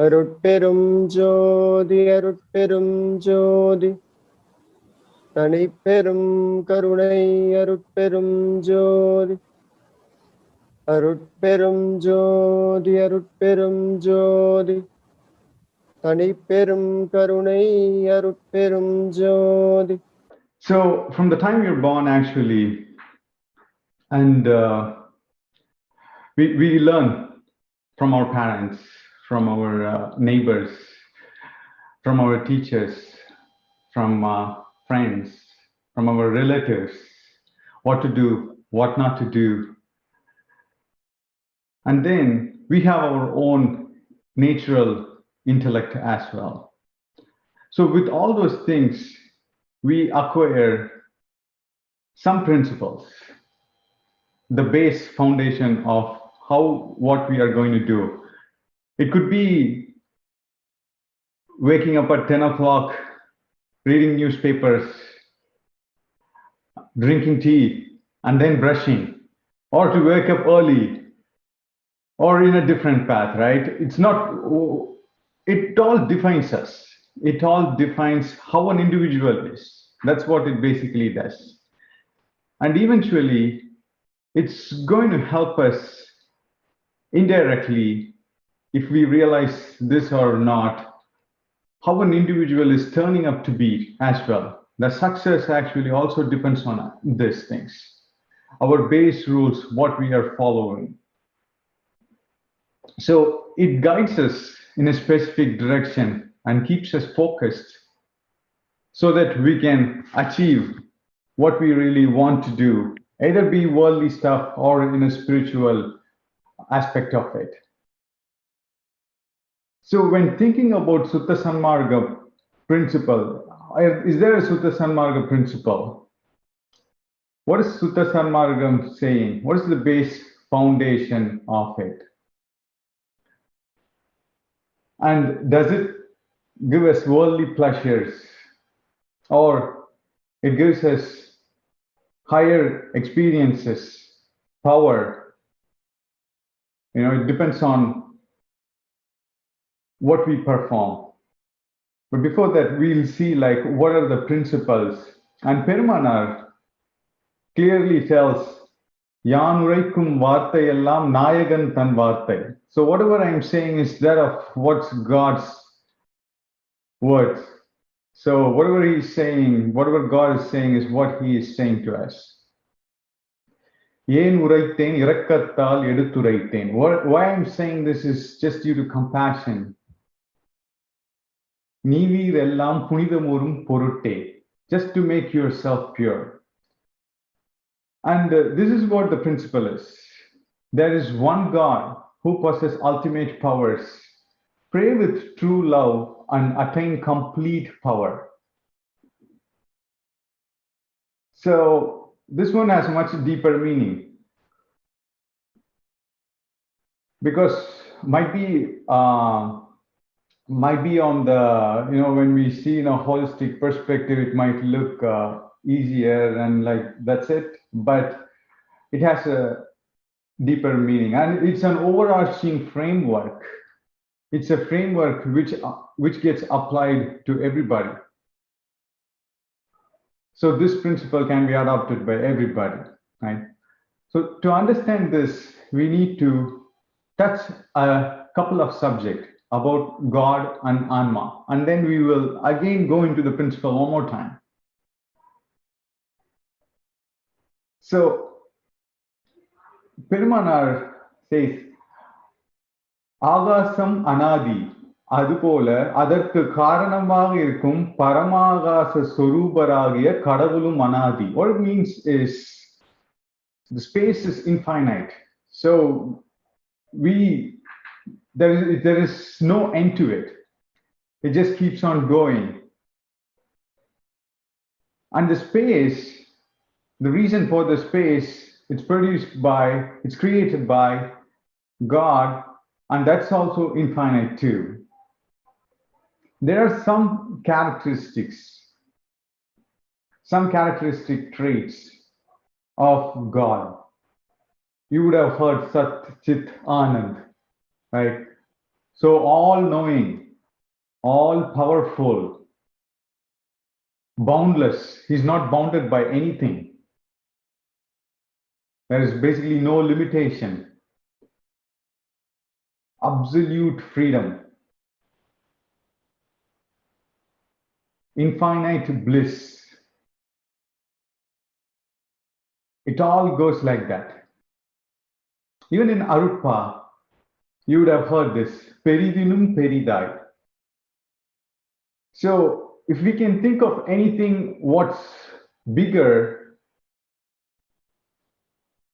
Arutperumjothi Arutperumjothi Thaniperum Karunai Arutperumjothi Arutperumjothi Arutperumjothi Thaniperum Karunai Arutperumjothi. So from the time you're born, actually, and we learn from our parents, from our neighbors, from our teachers, from friends, from our relatives, what to do, what not to do. And then we have our own natural intellect as well. So with all those things, we acquire some principles, the base foundation of what we are going to do. It could be waking up at 10 o'clock, reading newspapers, drinking tea, and then brushing, or to wake up early, or in a different path, right? It all defines us. It all defines how an individual is. That's what it basically does. And eventually, it's going to help us indirectly, if we realize this or not, how an individual is turning up to be as well. The success actually also depends on these things. Our base rules, what we are following. So it guides us in a specific direction and keeps us focused so that we can achieve what we really want to do, either be worldly stuff or in a spiritual aspect of it. So when thinking about Sutta Sanmarga principle, is there a Sutta Sanmarga principle? What is Sutta Sanmarga saying? What is the base foundation of it? And does it give us worldly pleasures, or it gives us higher experiences, power? It depends on what we perform. But before that, we'll see what are the principles. And Perumal clearly tells, Yan uraikum varthayellam nayagan tan varthai. So whatever I'm saying is that of what's God's words. So whatever he's saying, whatever God is saying is what he is saying to us. Yen uraiten irakkathal eduturaiten. Why I'm saying this is just due to compassion. Nivir ellam punithamurum porutte. Just to make yourself pure. And this is what the principle is. There is one God who possesses ultimate powers. Pray with true love and attain complete power. So this one has much deeper meaning, because might be on the, when we see in a holistic perspective, it might look easier and that's it, but it has a deeper meaning, and it's an overarching framework. It's a framework which gets applied to everybody. So this principle can be adopted by everybody, right? So to understand this, we need to touch a couple of subjects about God and Anma, and then we will again go into the principle one more time. So Perumal says, Agasam anadi, அதுபோல அதற்கு காரணமாக இருக்கும் பரமாகாச சொரூபராகிய கடவுளும் அனாதி. What it means is the space is infinite. So there is no end to it. It just keeps on going. And the space, the reason for the space, it's created by God, and that's also infinite too. There are some characteristic traits of God. You would have heard Sat, Chit, Anand, right? So all-knowing, all-powerful, boundless. He's not bounded by anything. There is basically no limitation. Absolute freedom. Infinite bliss. It all goes like that. Even in Arutpa, you would have heard this, Peridinum Peridai. So if we can think of anything what's bigger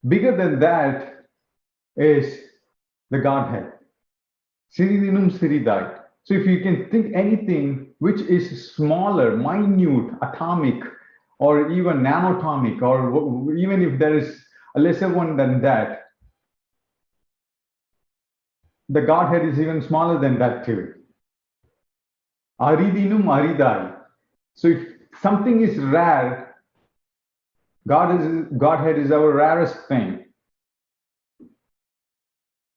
than that is the Godhead. Siridinum Siridai. So if you can think anything which is smaller, minute, atomic, or even nanoatomic, or even if there is a lesser one than that, the Godhead is even smaller than that too. Aridinum Aridai. So if something is rare, Godhead is our rarest thing.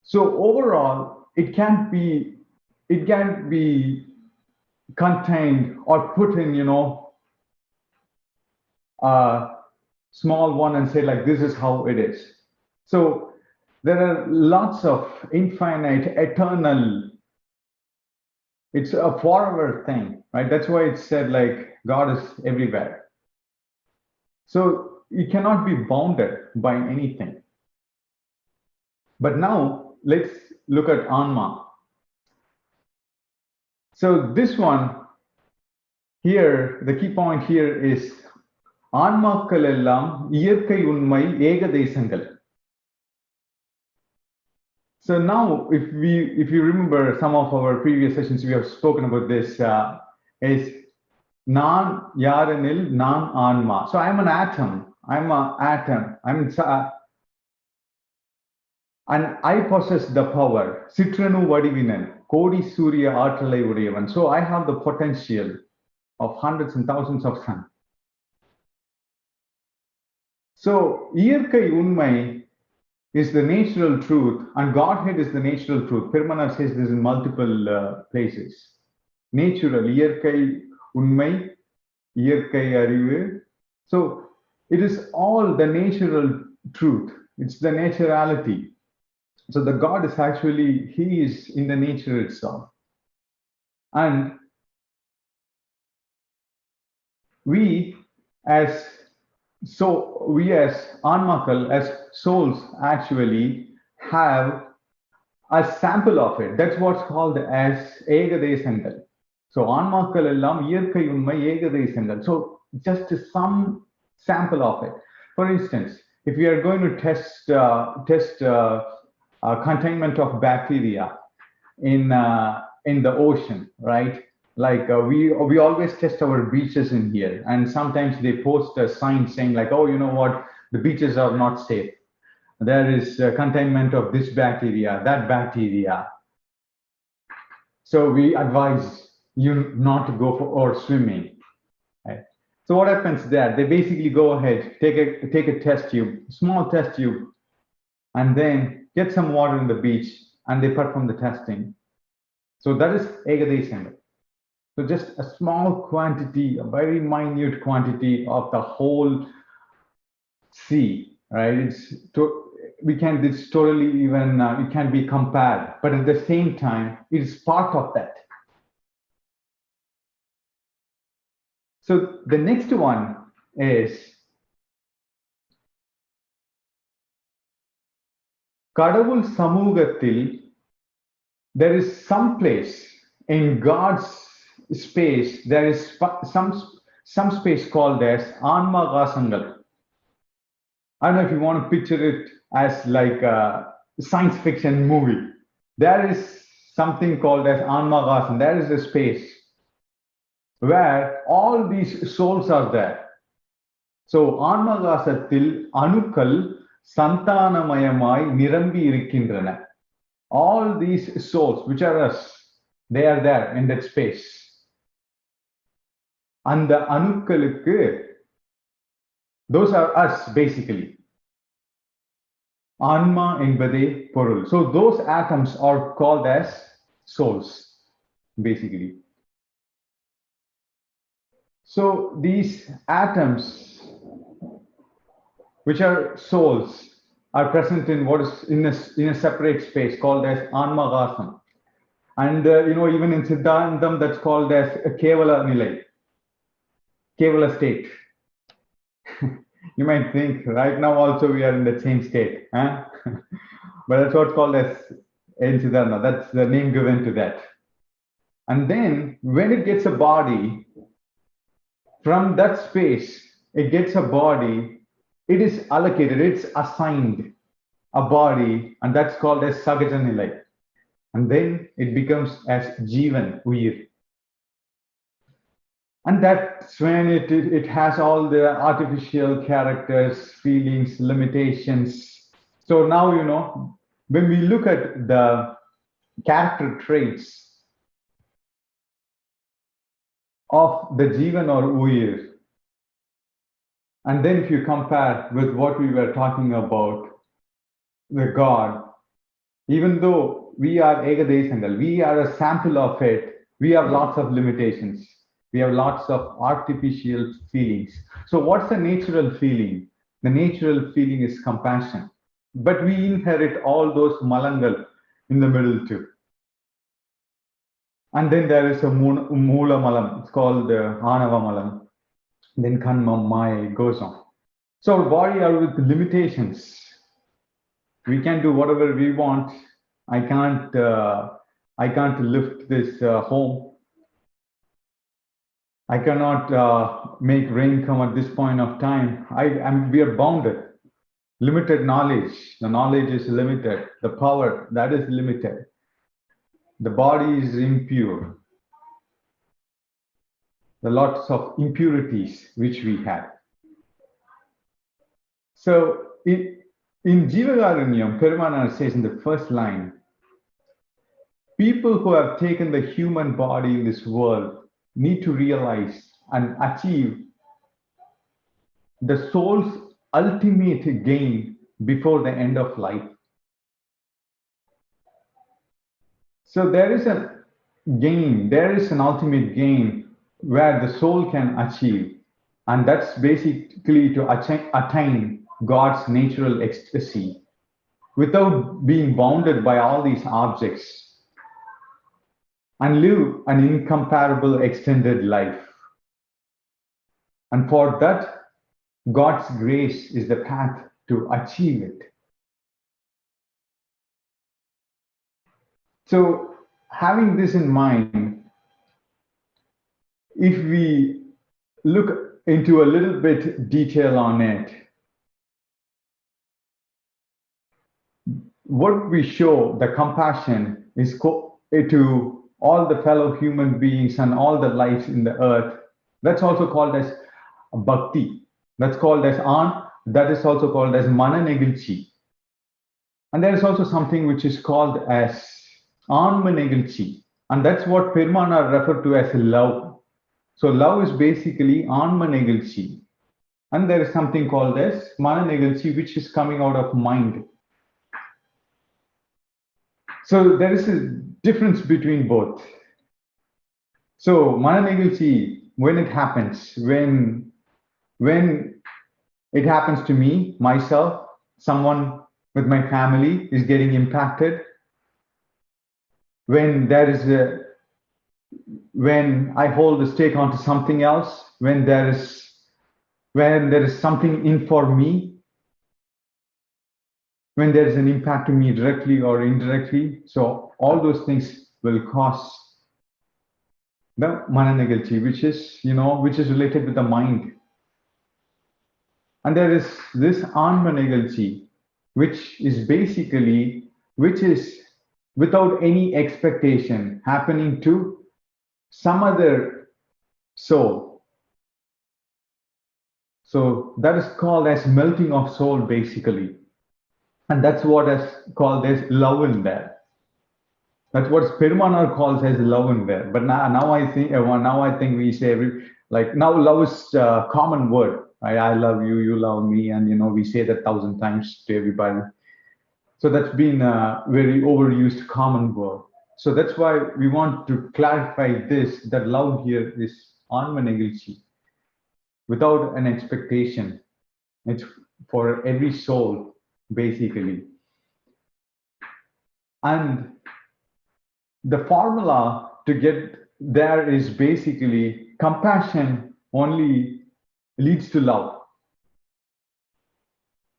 So overall, it can't be contained or put in, a small one and say like, this is how it is. So there are lots of infinite, eternal, it's a forever thing, right? That's why it's said like God is everywhere. So it cannot be bounded by anything. But now let's look at Anma. So this one here, the key point here is ஆன்மாக்கள் எல்லாம் இயற்கை உண்மை ஏகதேசங்கள். So now, if you remember some of our previous sessions, we have spoken about this. Is நான் யாரெனில் நான் ஆன்மா. So I'm an atom. I'm an atom. And I possess the power. சிற்றணு வடிவினன் கோடி சூரிய ஆற்றலை உடையவன். So I have the potential of hundreds and thousands of sun. So இயற்கை உண்மை is the natural truth, and Godhead is the natural truth. Perumal says this in multiple places. Natural, இயற்கை உண்மை, இயற்கை அறிவு. So it is all the natural truth. It's the naturality. So the God is actually, he is in the nature itself. And we as Anmakal, as souls, actually have a sample of it. That's what's called as Egadesangal. So Anmakal ellam iyarkai unmai Egadesangal. So just some sample of it. For instance, if we are going to test containment of bacteria in the ocean, right? Like we always test our beaches in here, and sometimes they post a sign saying like, oh, you know what, the beaches are not safe. There is containment of this bacteria, that bacteria. So we advise you not to go for swimming. Right? So what happens there? They basically go ahead, take a test tube, small test tube, and then get some water in the beach, and they perform the testing. So that is Egadesanga. So just a small quantity, a very minute quantity of the whole sea, right? It's totally even, it can be compared, but at the same time, it is part of that. So the next one is Kadavul Samugatil. There is some place in God's space, there is some space called as Anma Gasangal. I don't know if you want to picture it as like a science fiction movie. There is something called as Anma Gasan. There is a space where all these souls are there. So Anma Gasatil Anukal Santanamayamai Nirambi Irikkindrana. All these souls, which are us, they are there in that space. And the Anukkalukku, those are us basically. Anma என்பதே பொருள். So those atoms are called as souls, basically. So these atoms, which are souls, are present in what is in a separate space called as Anmagasam. And even in Siddhantam, that's called as a Kevala Nilai, Kevala state. You might think right now also we are in the same state, huh? But that's what's called as in Siddhartha. That's the name given to that. And then when it gets a body, from that space, it gets a body, it is allocated, it's assigned a body, and that's called as Sagaja Nilai. And then it becomes as Jivan, Uyir. And that's when it has all the artificial characters, feelings, limitations. So now, when we look at the character traits of the Jivan or Uyir, and then if you compare with what we were talking about, the God, even though we are Ekadesangal, we are a sample of it, we have lots of limitations. We have lots of artificial feelings. So what's the natural feeling? The natural feeling is compassion. But we inherit all those malangal in the middle too. And then there is a Mula Malam, it's called Anava Malam. Then Kanma, Maya, goes on. So our body are with limitations. We can do whatever we want. I can't lift this home. I cannot make rain come at this point of time. We are bounded. Limited knowledge. The knowledge is limited. The power, that is limited. The body is impure. There are lots of impurities which we have. So in Jivagaranyam, Perumal says in the first line, people who have taken the human body in this world need to realize and achieve the soul's ultimate gain before the end of life. So there is a gain, there is an ultimate gain where the soul can achieve, and that's basically to attain God's natural ecstasy without being bounded by all these objects, and live an incomparable extended life. And for that, God's grace is the path to achieve it. So having this in mind, if we look into a little bit detail on it, what we show, the compassion, is to all the fellow human beings and all the lives in the earth. That's also called as bhakti. That's called as that is also called as mananegilchi. And there is also something which is called as anmanegilchi. And that's what Perumal referred to as love. So love is basically anmanegilchi. And there is something called as mananegilchi, which is coming out of mind. So there is a difference between both. So mananegilchi, when it happens, when it happens to me, myself, someone with my family is getting impacted, when I hold a stake onto something else, when there is something in for me, when there is an impact to me directly or indirectly. So all those things will cause the mananegilchi, which is related with the mind. And there is this anmanegilchi, which is without any expectation happening to some other soul. So that is called as melting of soul, basically. And that's what is called as love in there. That's what Perumal calls as love in there. But now I think we say now love is a common word. Right? I love you, you love me, and we say that 1,000 times to everybody. So that's been a very overused common word. So that's why we want to clarify this, that love here is Anmanegilchi, without an expectation. It's for every soul, basically. And the formula to get there is basically compassion only leads to love.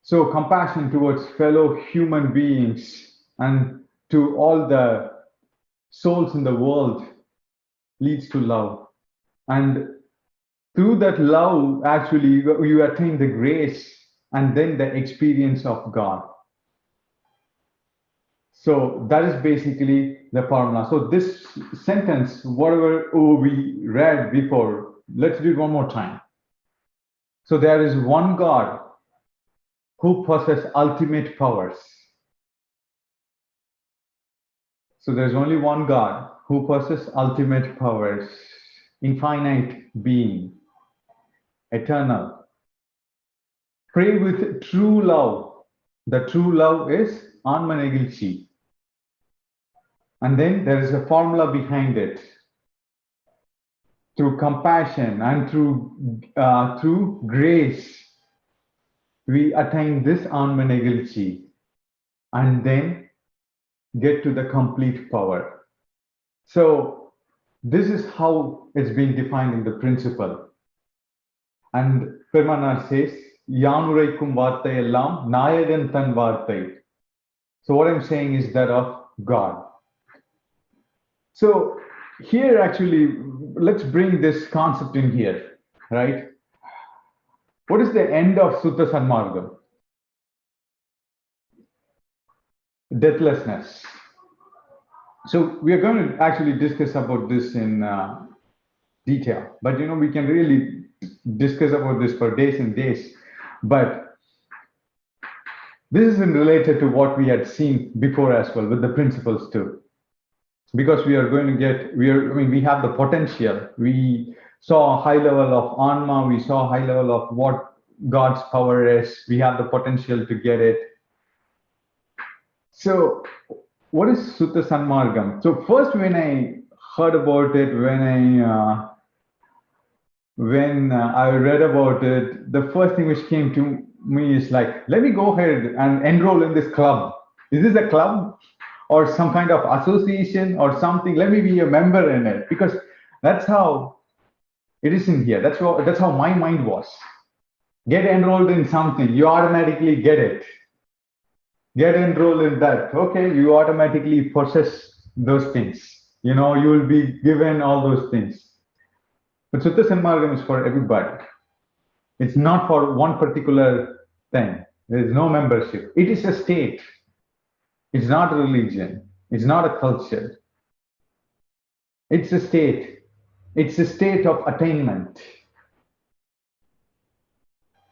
So compassion towards fellow human beings and to all the souls in the world leads to love. And through that love, actually, you attain the grace and then the experience of God. So that is basically the formula. So this sentence, whatever we read before, let's do it one more time. So there is one God who possesses ultimate powers. So there's only one God who possesses ultimate powers, infinite being, eternal. Pray with true love. The true love is Anmanegilchi. And then there is a formula behind it. Through compassion and through grace, we attain this Anmanegilchi and then get to the complete power. So this is how it's been defined in the principle. And Perumal says, Yanuraikum Varthayallam, Nayagan Tan Varthai. So what I'm saying is that of God. So here actually, let's bring this concept in here, right? What is the end of Suttha Sanmarga? Deathlessness. So we are going to actually discuss about this in detail, but we can really discuss about this for days and days. But this isn't related to what we had seen before as well with the principles too. Because we are going to get, we have the potential. We saw a high level of Anma, we saw a high level of what God's power is. We have the potential to get it. So what is Suttha Sanmargam? So first when I heard about it, when I read about it, the first thing which came to me is like, let me go ahead and enroll in this club. Is this a club or some kind of association or something? Let me be a member in it, because that's how it is in here. That's how my mind was. Get enrolled in something, you automatically get it. Get enrolled in that. Okay, you automatically possess those things. You will be given all those things. But Suttha Sanmargam is for everybody. It's not for one particular thing. There is no membership. It is a state. It's not a religion. It's not a culture. It's a state. It's a state of attainment.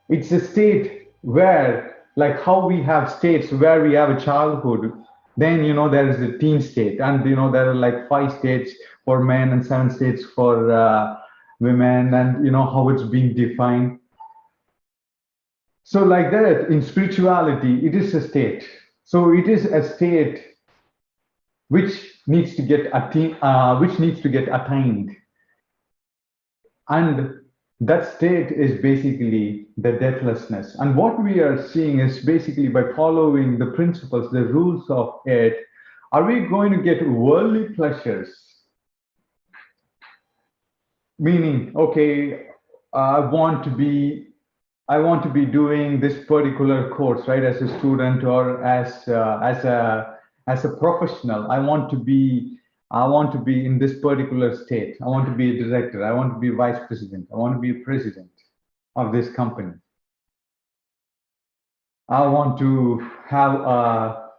It's a state where, like how we have states where we have a childhood, then there is the teen state, and there are like 5 states for men and 7 states for women, and how it's been defined. So like that, in spirituality, it is a state. So it is a state which needs to get attained, and that state is basically the deathlessness. And what we are seeing is basically by following the principles, the rules of it, are we going to get worldly pleasures? Meaning, okay, I want to be doing this particular course, right? As a student or as a professional, I want to be in this particular state. I want to be a director. I want to be a vice president. I want to be a president of this company. I want to have a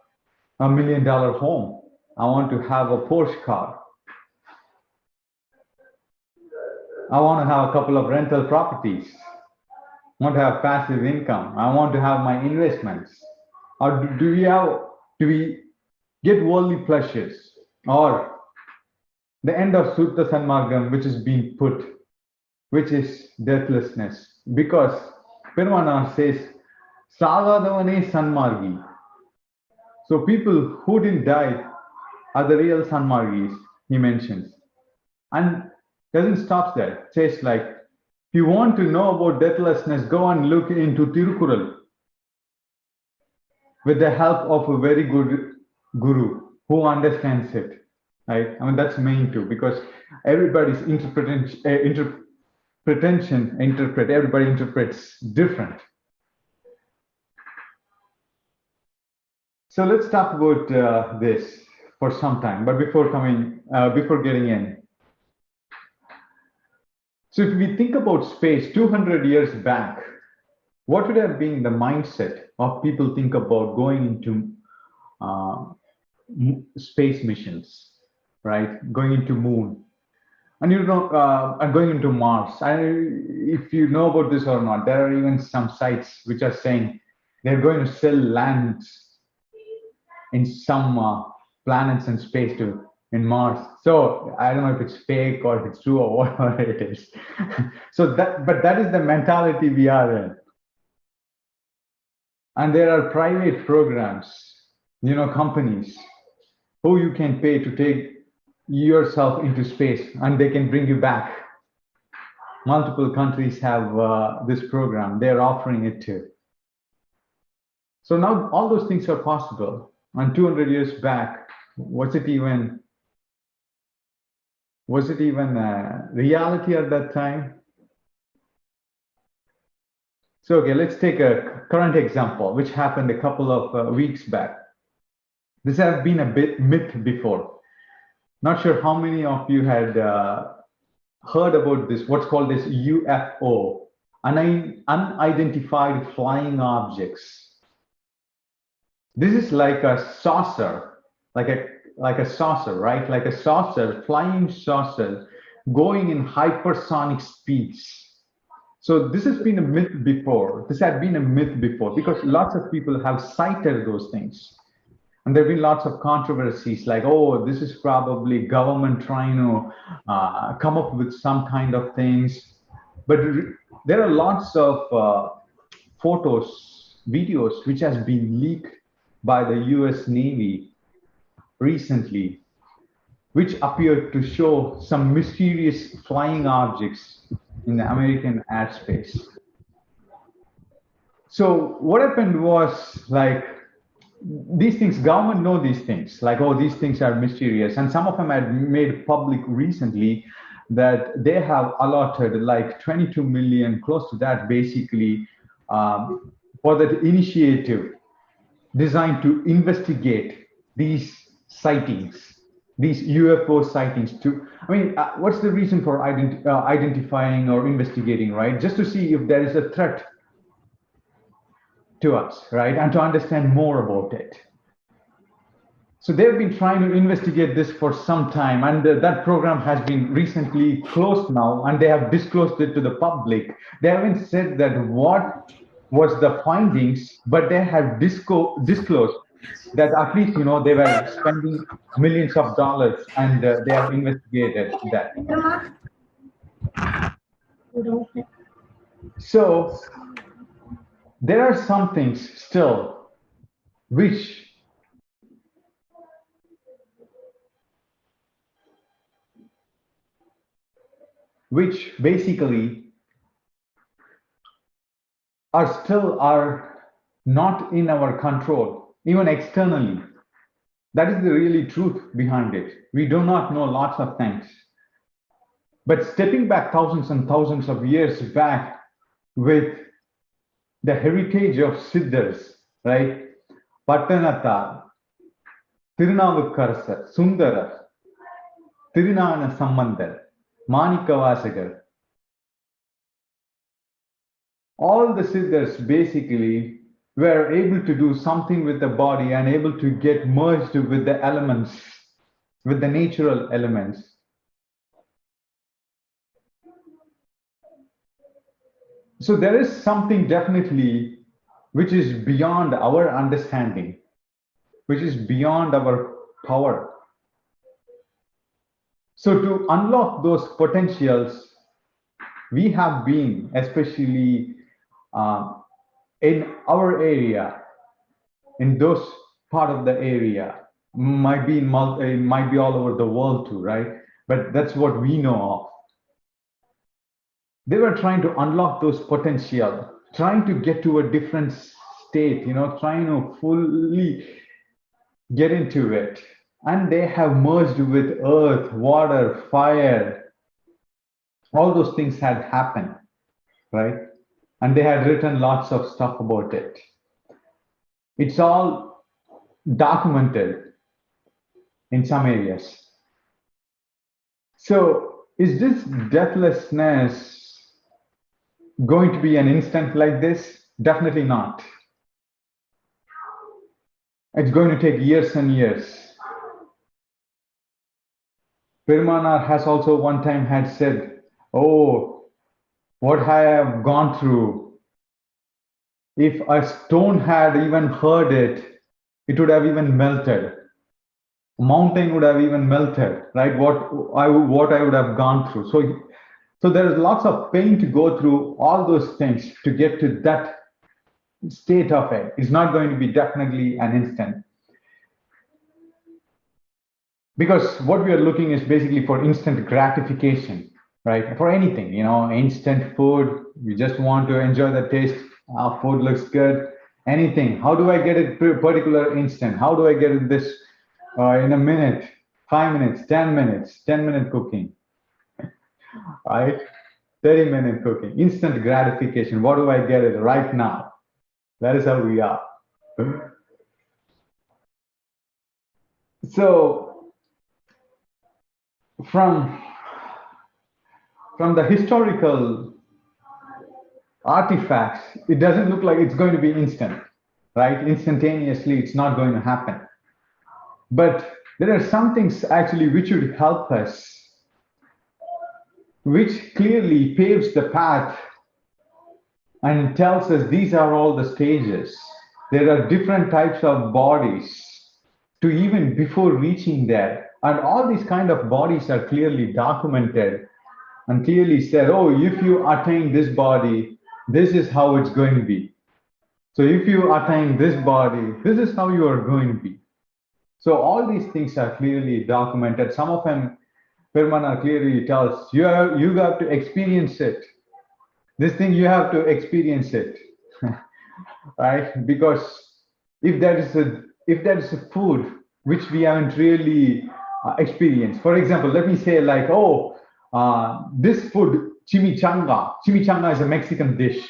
$1 million home. I want to have a Porsche car. I want to have a couple of rental properties. I want to have passive income. I want to have my investments. Or do we get worldly pleasures? Or the end of Suttha Sanmargam, which is being put, which is deathlessness. Because Perumal says, Sagadavane Sanmargi. So people who didn't die, are the real Sanmargis, he mentions. And doesn't stop there. It says like, if you want to know about deathlessness, go and look into Tirukural with the help of a very good guru who understands it. Right? I mean, that's main too, because everybody's everybody interprets different. So let's talk about this for some time. But before getting in, so if we think about space 200 years back, what would have been the mindset of people think about going into space missions, right? Going into moon, and and going into Mars. If you know about this or not, there are even some sites which are saying they're going to sell lands in some planets in space in Mars. So I don't know if it's fake or if it's true or whatever it is. But that is the mentality we are in. And there are private programs, companies who you can pay to take yourself into space, and they can bring you back. Multiple countries have this program. They're offering it too. So now all those things are possible. And 200 years back, was it even reality at that time? So okay, let's take a current example, which happened a couple of weeks back. This has been a bit myth before. Not sure how many of you had heard about this, what's called this UFO, unidentified flying objects. This is like a saucer, like a saucer, right? Like a saucer, flying saucer, going in hypersonic speeds. So this has been a myth before. This had been a myth before because lots of people have cited those things. And there have been lots of controversies like, oh, this is probably government trying to come up with some kind of things. But there are lots of photos, videos, which has been leaked by the US Navy recently, which appeared to show some mysterious flying objects in the American airspace. So what happened was, like, these things, government know these things, like, oh, these things are mysterious. And some of them had made public recently that they have allotted like 22 million, close to that, basically, for that initiative designed to investigate these sightings, these UFO sightings. What's the reason for identifying or investigating, right? Just to see if there is a threat to us, right? And to understand more about it. So they've been trying to investigate this for some time, and that program has been recently closed now, and they have disclosed it to the public. They haven't said that what was the findings, but they have disclosed that at least, they were spending millions of dollars, and they have investigated that. So there are some things still which basically are not in our control, even externally. That is the really truth behind it. We do not know lots of things. But stepping back thousands and thousands of years back with the heritage of Siddhas, right? Pattanatha, Tirunavukarasar, Sundarar, Tirunana Sambandar, Manikavasagar. All the Siddhas basically were able to do something with the body and able to get merged with the elements, with the natural elements. So there is something definitely which is beyond our understanding, which is beyond our power. So to unlock those potentials, we have been, especially in our area, in those part of the area, might be it might be all over the world too, right? But that's what we know of. They were trying to unlock those potential, trying to get to a different state, trying to fully get into it. And they have merged with earth, water, fire. All those things had happened, right? And they had written lots of stuff about it. It's all documented in some areas. So is this deathlessness going to be an instant like this? Definitely not. It's going to take years and years. Perumal has also one time had said, oh, what I have gone through, if a stone had even heard it, it would have even melted. A mountain would have even melted, right? What I would have gone through. So there is lots of pain to go through, all those things to get to that state of it. It's not going to be definitely an instant. Because what we are looking is basically for instant gratification, right? For anything, instant food, we just want to enjoy the taste. Our food looks good. Anything. How do I get it particular instant? How do I get it this in a minute, 5 minutes, 10 minutes, 10-minute cooking, right? 30-minute cooking, instant gratification. What do I get it right now? That is how we are. So from the historical artifacts, it doesn't look like it's going to be instant, right? Instantaneously, it's not going to happen. But there are some things actually which would help us, which clearly paves the path and tells us these are all the stages. There are different types of bodies to even before reaching there. And all these kind of bodies are clearly documented and clearly said, oh, if you attain this body, this is how it's going to be. So if you attain this body, this is how you are going to be. So all these things are clearly documented. Some of them, Perumal clearly tells you have to experience it. This thing you have to experience it, right? Because if there is a food which we haven't really experienced, for example, let me say like, this food, chimichanga. Chimichanga is a Mexican dish.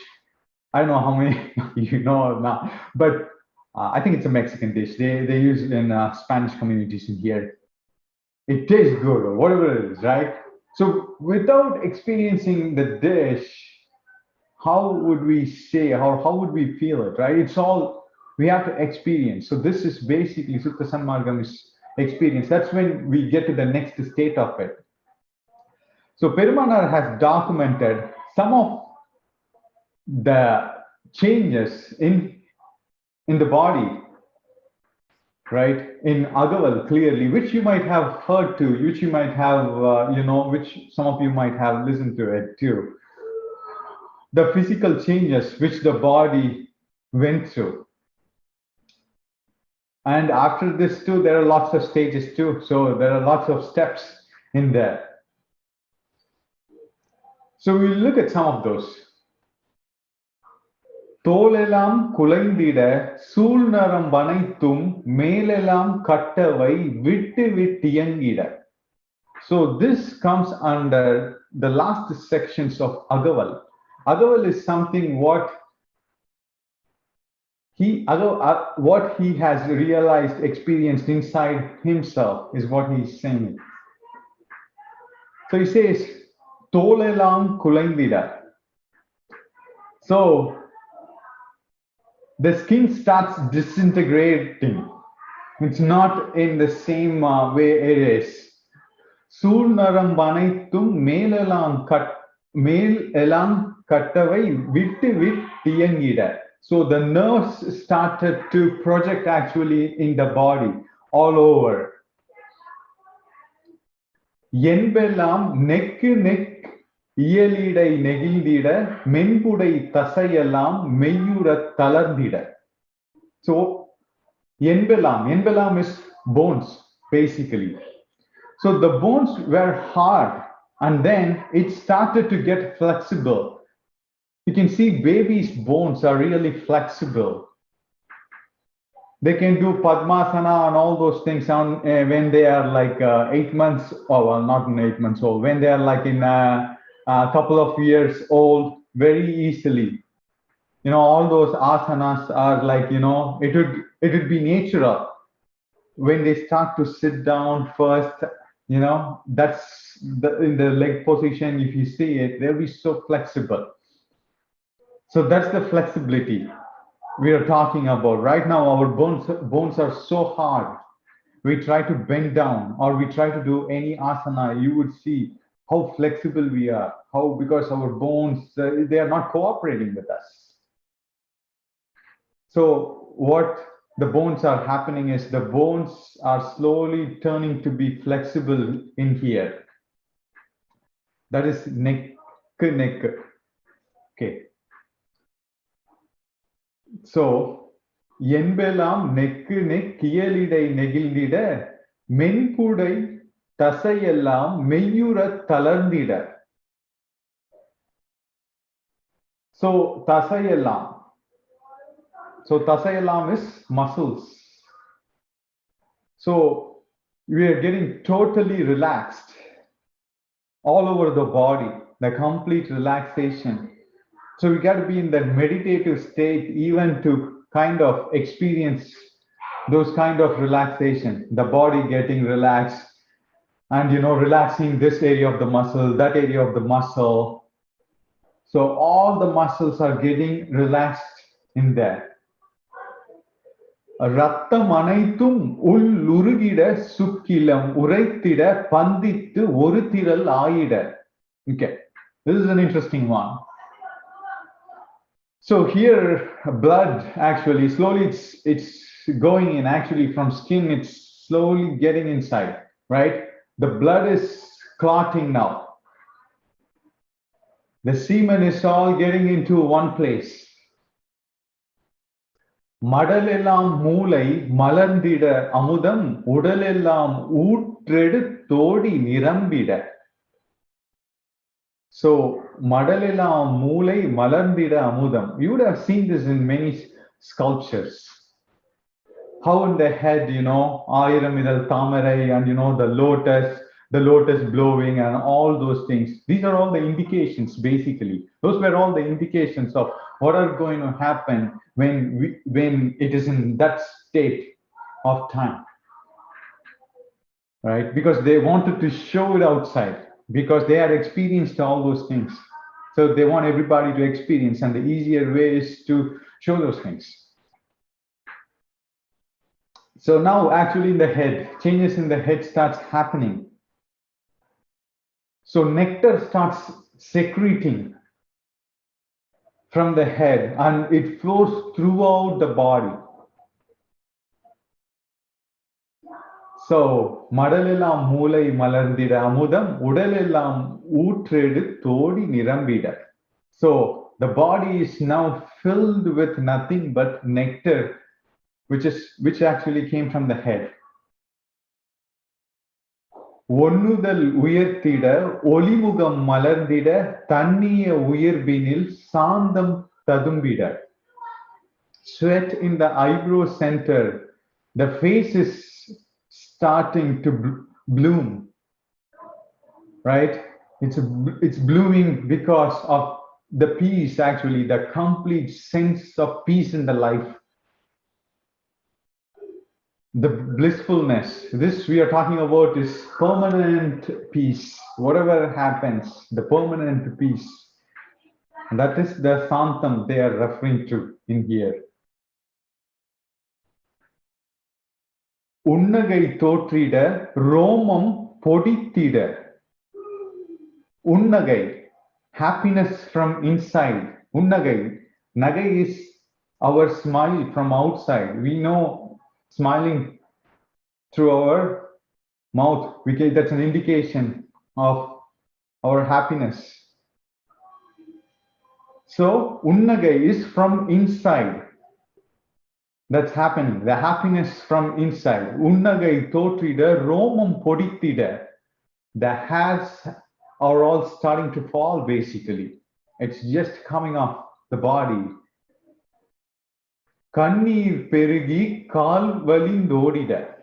I don't know how many you know or not, but I think it's a Mexican dish. They use it in Spanish communities in here. It tastes good or whatever it is, right? So without experiencing the dish, how would we say, how would we feel it, right? It's all we have to experience. So this is basically Suttha Sanmargam's experience. That's when we get to the next state of it. So Perumal has documented some of the changes in the body, right? In Agaval clearly, which you might have heard to, which you might have, which some of you might have listened to it too. The physical changes which the body went through. And after this too, there are lots of stages too. So there are lots of steps in there. So we'll look at some of those. தோலெல்லாம் குலைந்திட சூழ்நரம் வனைத்தும் மேலெல்லாம் கட்டவை விட்டு விட்டியங்கிட. So this comes under the last sections of Agaval. Agaval is something what he has realized, experienced inside himself is what he's saying. So he says, Tolelam kulaindida. So the skin starts disintegrating. It's not in the same way it is. Soolnaram vanaithum மேலெல்லாம் கட்டவை விட்டு விட்டியங்கிட. So the nerves started to project actually in the body all over. என்பெல்லாம் நெக்கு இயலிடை நெகிழ்ந்திட மென்புடை தசையெல்லாம் மெய்யுற தளர்ந்திட. So என்பெல்லாம் is bones, basically. So the bones were hard, and then it started to get flexible. You can see babies' bones are really flexible. They can do Padmasana and all those things when they are like 8 months, or well, not in 8 months old, when they are like in a couple of years old, very easily. You know, all those asanas are like, you know, it would be natural. When they start to sit down first, you know, that's in the leg position, if you see it, they'll be so flexible. So that's the flexibility we are talking about. Right now, our bones are so hard. We try to bend down or we try to do any asana, you would see how flexible we are, how, because our bones, they are not cooperating with us. So what the bones are happening is the bones are slowly turning to be flexible in here. That is neck. Okay. So என்பெல்லாம் நெக்கு கியலிடை நெகிழ்ந்திட மென்புடை தசையெல்லாம் மெய்யுறத் தளர்ந்திட. So தசையெல்லாம். So Tasayalam is muscles. So we are getting totally relaxed all over the body, the complete relaxation. So we got to be in that meditative state even to kind of experience those kind of relaxation, the body getting relaxed and, you know, relaxing this area of the muscle, that area of the muscle. So all the muscles are getting relaxed in there. ரத்தம் அனைத்தும் உள்ளுருகிட சுக்கிலம் உரைத்திட பந்தித்து ஒரு திரள் ஆயிட. Okay, this is an interesting one. So here blood actually slowly it's going in, actually from skin it's slowly getting inside, right? The blood is clotting now. The semen is all getting into one place. மடலெல்லாம் மூளை மலர்ந்திட அமுதம் உடலெல்லாம் ஊற்றெடு Todi நிரம்பிட. So மடலெல்லாம் மூளை மலர்ந்திட அமுதம். You would have seen this in many sculptures. How in the head, you know, ஆயிரம் இதழ் தாமரை and, you know, the lotus blowing and all those things. These are all the indications, basically. Those were all the indications of what are going to happen when it is in that state of time, right? Because they wanted to show it outside, because they had experienced all those things. So they want everybody to experience, and the easier way is to show those things. So now actually in the head, changes in the head starts happening. So nectar starts secreting from the head and it flows throughout the body. So மடலெல்லாம் மூளை மலர்ந்திட அமுதம் உடலெல்லாம் ஊற்றெடு Todi நிரம்பிட. So the body is now filled with nothing but nectar, which actually came from the head. ஒண்ணுதல் உயர்த்திட ஒளிமுகம் மலர்ந்திட தண்ணிய உயர்பினில் சாந்தம் ததும்பிட. Sweat in the eyebrow center, the face is starting to bloom, right? It's blooming because of the peace, actually, the complete sense of peace in the life. The blissfulness, this we are talking about is permanent peace. Whatever happens, the permanent peace, and that is the santam they are referring to in here. உன்னகை தோற்றிட ரோமம் பொடித்திட. உன்னகை, happiness from inside. Unnagai, nagai is our smile from outside. We know smiling through our mouth, that's an indication of our happiness. So unnagai is from inside. That's happening. The happiness from inside. Unnagai thotrida, Romam poditida. The hairs are all starting to fall basically. It's just coming off the body. Kannir perugi kal valindodida.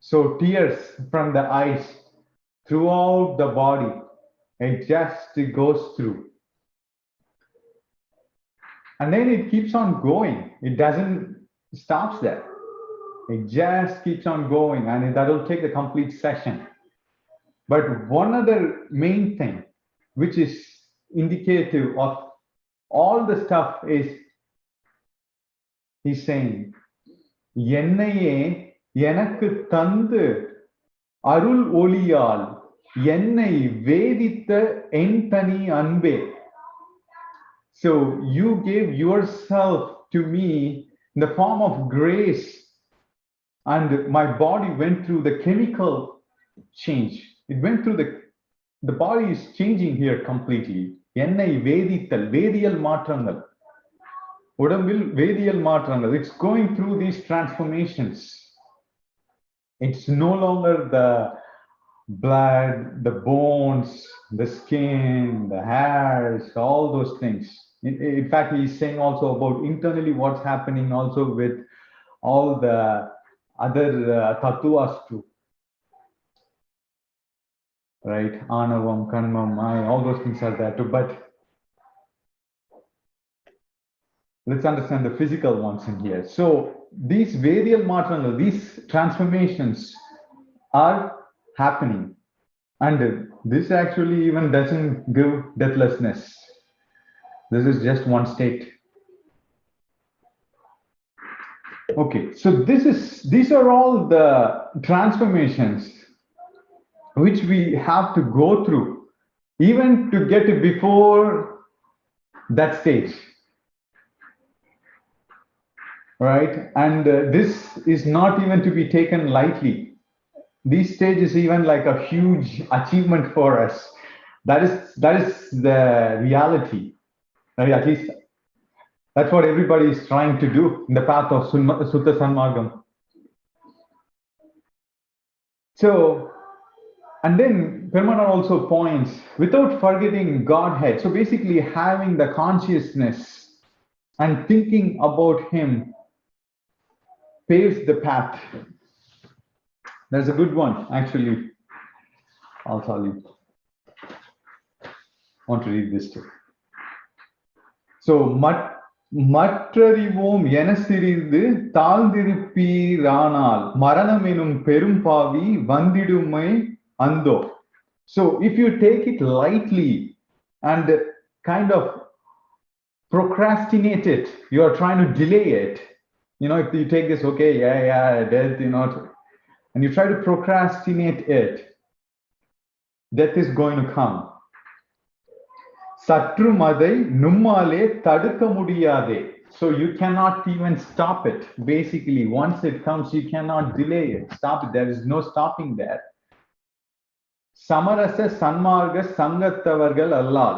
So tears from the eyes throughout the body. It just goes through. And then it keeps on going. It doesn't stop there. It just keeps on going, and that will take the complete session. But one other main thing, which is indicative of all the stuff, is he's saying, Yennaye yenakku thandu arul oliyal yennai veditha entani anbe. So you gave yourself to me in the form of grace, and my body went through the chemical change. It went through the body is changing here completely. Ennai vedithal, vediyal matrangal. Udambil vediyal matrangal. It's going through these transformations. It's no longer the blood, the bones, the skin, the hairs, all those things. In fact, he's saying also about internally what's happening also with all the other tattvas too. Right? Anavam, Kanmam, Maya, all those things are there too. But let's understand the physical ones in here. So these varial matrangal, these transformations are happening. And this actually even doesn't give deathlessness. This is just one state. Okay, so these are all the transformations which we have to go through, even to get it before that stage. Right? And this is not even to be taken lightly. This stage is even like a huge achievement for us. That is the reality. At least that's what everybody is trying to do in the path of Suttha Sanmargam. So, and then Perumal also points, without forgetting Godhead. So basically having the consciousness and thinking about Him paves the path. There's a good one, actually. I'll tell you. I want to read this too. So, மற்றறிவோம் என சிறிது தாழ்ந்திருப்பீரானால் மரணம் எனும் பெரும் பாவி வந்திடுமை அந்தோ. So if you take it lightly and kind of procrastinate it, you are trying to delay it. You know, if you take this, okay, death, you know, and you try to procrastinate it, death is going to come. சற்றும் அதை நம்மாலே தடுக்க முடியாதே. So you cannot even stop it. Basically, once it comes, you cannot delay it. Stop it. There is no stopping there. Samarasa Sanmarga Sangattavargal Allal.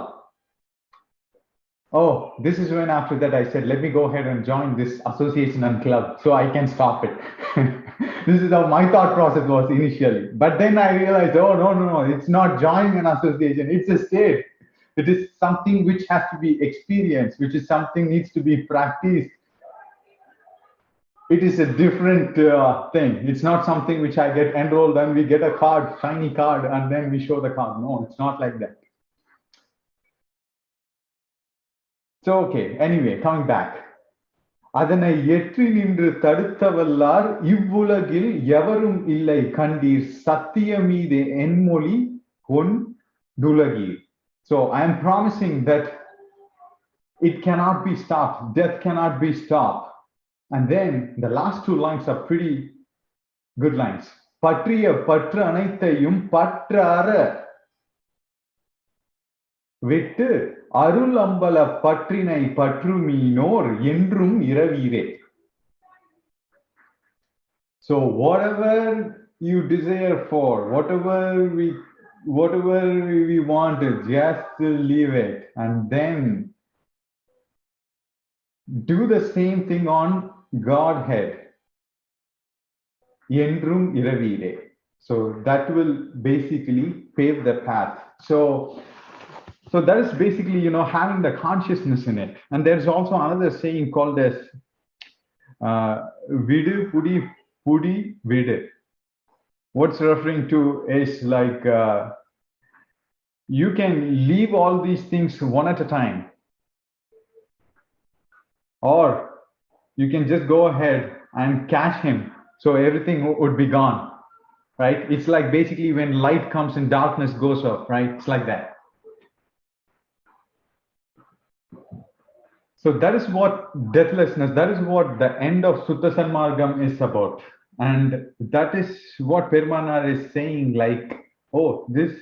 Oh, this is when after that I said, let me go ahead and join this association and club so I can stop it. This is how my thought process was initially. But then I realized, oh, no, it's not joining an association. It's a state. It is something which has to be experienced, which is something needs to be practiced. It is a different thing. It's not something which I get enrolled and we get a card, shiny card, and then we show the card. No, it's not like that. So, okay, anyway, coming back. அதனை எற்றி நின்று தடுத்தவல்லார் இவ்வுலகில் எவரும் இல்லை கண்டீர் சத்தியமீதே என்மொழி கொண்டுலகீர். So I am promising that it cannot be stopped. Death cannot be stopped. And then the last two lines are pretty good lines. பற்றிய பற்று அனைத்தையும் பற்றார விட்டு அருள் அம்பல பற்றினை பற்றுமீனோர் என்றும் இரவீரே. So whatever you desire for, whatever we want, just leave it, and then do the same thing on Godhead. Yendrum iravire. So that will basically pave the path. So that is basically, having the consciousness in it. And there's also another saying called as vidu pudi pudi vidu. What's referring to is like you can leave all these things one at a time, or you can just go ahead and catch him, so everything would be gone, right? It's like basically when light comes and darkness goes off, right? It's like that. So that is what deathlessness, that is what the end of Suttha Sanmargam is about. And that is what Perumal is saying, like, oh, this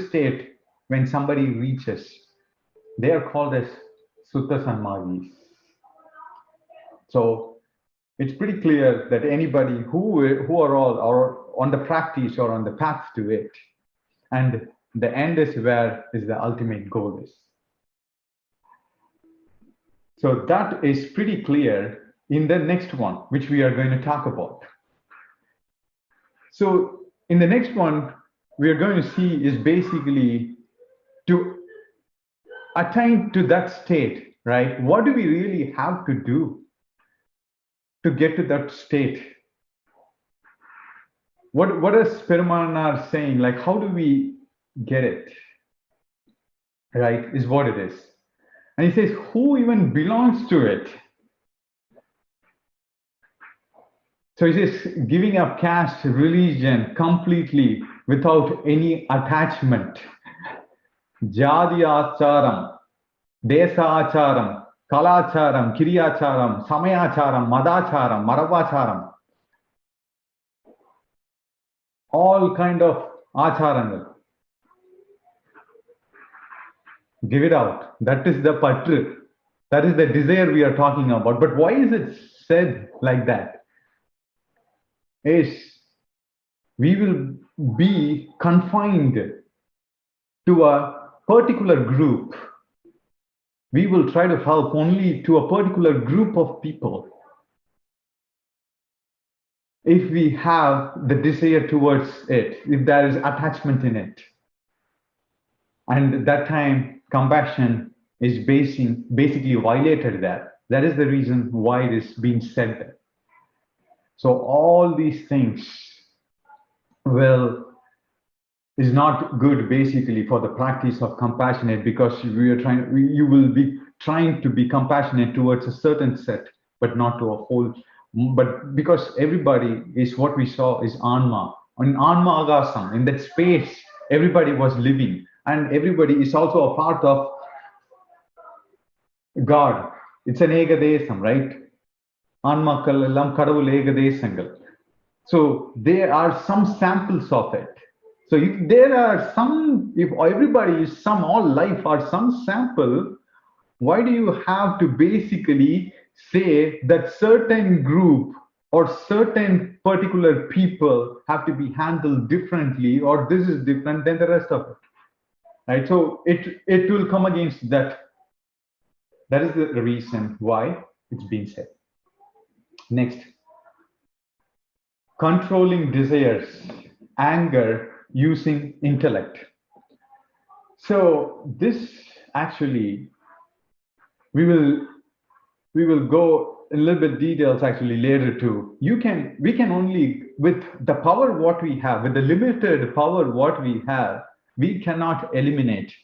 state, when somebody reaches, they are called as Suttha Sanmargis. So it's pretty clear that anybody who are all are on the practice or on the path to it, and the end is where is the ultimate goal is. So that is pretty clear in the next one, which we are going to talk about. So in the next one, we are going to see is basically to attain to that state, right? What do we really have to do to get to that state? What is Perumal saying? Like, how do we get it? Right, is what it is. And he says, who even belongs to it? So he says, giving up caste, religion completely without any attachment. Jadi acharam, desa acharam, kalacharam, kiriyacharam, samayacharam, madacharam, maravacharam. All kind of acharangal. Give it out. That is the patru. That is the desire we are talking about. But why is it said like that? Is we will be confined to a particular group. We will try to help only to a particular group of people if we have the desire towards it, if there is attachment in it. And at that time, compassion is basically violated there. That is the reason why it is being said there. So all these things is not good basically for the practice of compassionate, because you will be trying to be compassionate towards a certain set, but not to a whole. But because everybody is what we saw is Anma. On Anma Agasam, in that space, everybody was living, and everybody is also a part of God. It's an Egadesam, right? Anmakal ellam kadavul Egadesangal. So there are some samples of it. So if there are some, if everybody is some, all life are some sample, why do you have to basically say that certain group or certain particular people have to be handled differently, or this is different than the rest of it, right? So it will come against that. That is the reason why it's being said. Next, controlling desires, anger using intellect. So this actually, we will go a little bit details actually later too. We can only, with the power what we have, with the limited power what we have, we cannot eliminate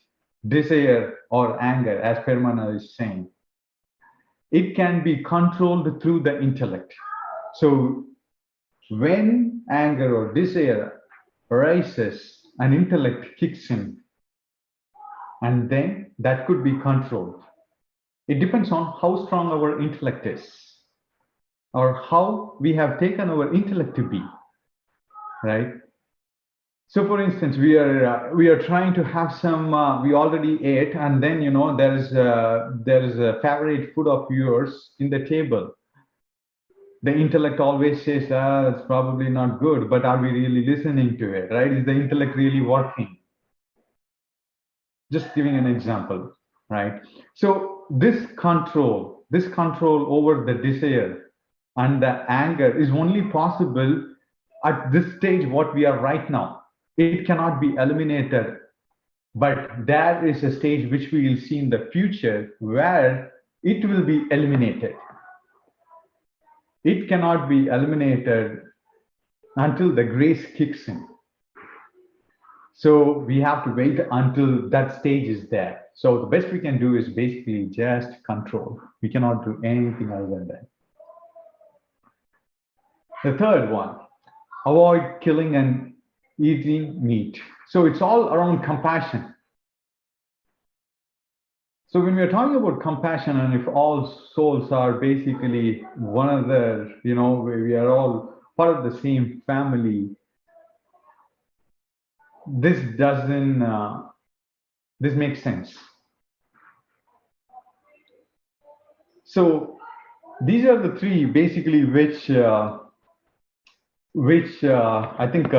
desire or anger, as Perumal is saying. It can be controlled through the intellect. So when anger or desire arises, an intellect kicks in, and then that could be controlled. It depends on how strong our intellect is, or how we have taken our intellect to be, right? So for instance, we are trying to have some, we already ate, and then there is a favorite food of yours in the table. The intellect always says, it's probably not good, but are we really listening to it, right? Is the intellect really working? Just giving an example. right? So this control over the desire and the anger is only possible at this stage what we are right now. It cannot be eliminated, but there is a stage which we will see in the future where it will be eliminated. It cannot be eliminated until the grace kicks in. So we have to wait until that stage is there. So the best we can do is basically just control. We cannot do anything other than that. The third one, avoid killing and eating meat. So it's all around compassion. So when we're talking about compassion, and if all souls are basically one another, we are all part of the same family, this doesn't, this makes sense. So these are the three basically which I think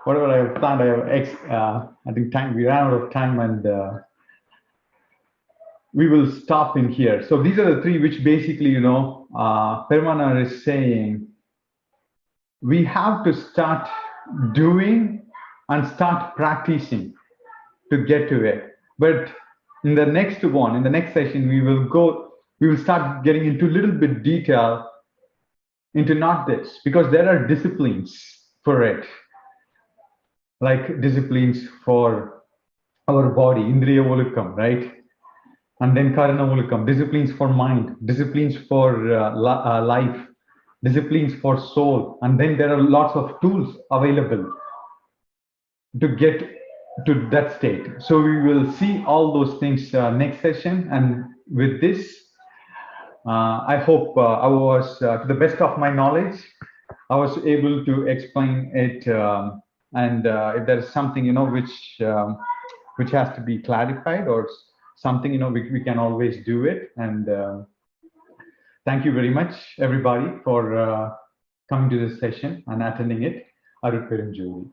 whatever I have planned, I think we ran out of time, and we will stop in here. So these are the three which basically, Perumal is saying we have to start doing and start practicing to get to it. But in the next session, we will start getting into a little bit detail into not this, because there are disciplines for it, like disciplines for our body, Indriya Olukam, right? And then Karana Olukam, disciplines for mind, disciplines for life, disciplines for soul. And then there are lots of tools available to get to that state. So we will see all those things next session. And with this, I hope I was, to the best of my knowledge, I was able to explain it. And if there is something, which has to be clarified or something, we can always do it. And thank you very much, everybody, for coming to this session and attending it. Arutperumjothi.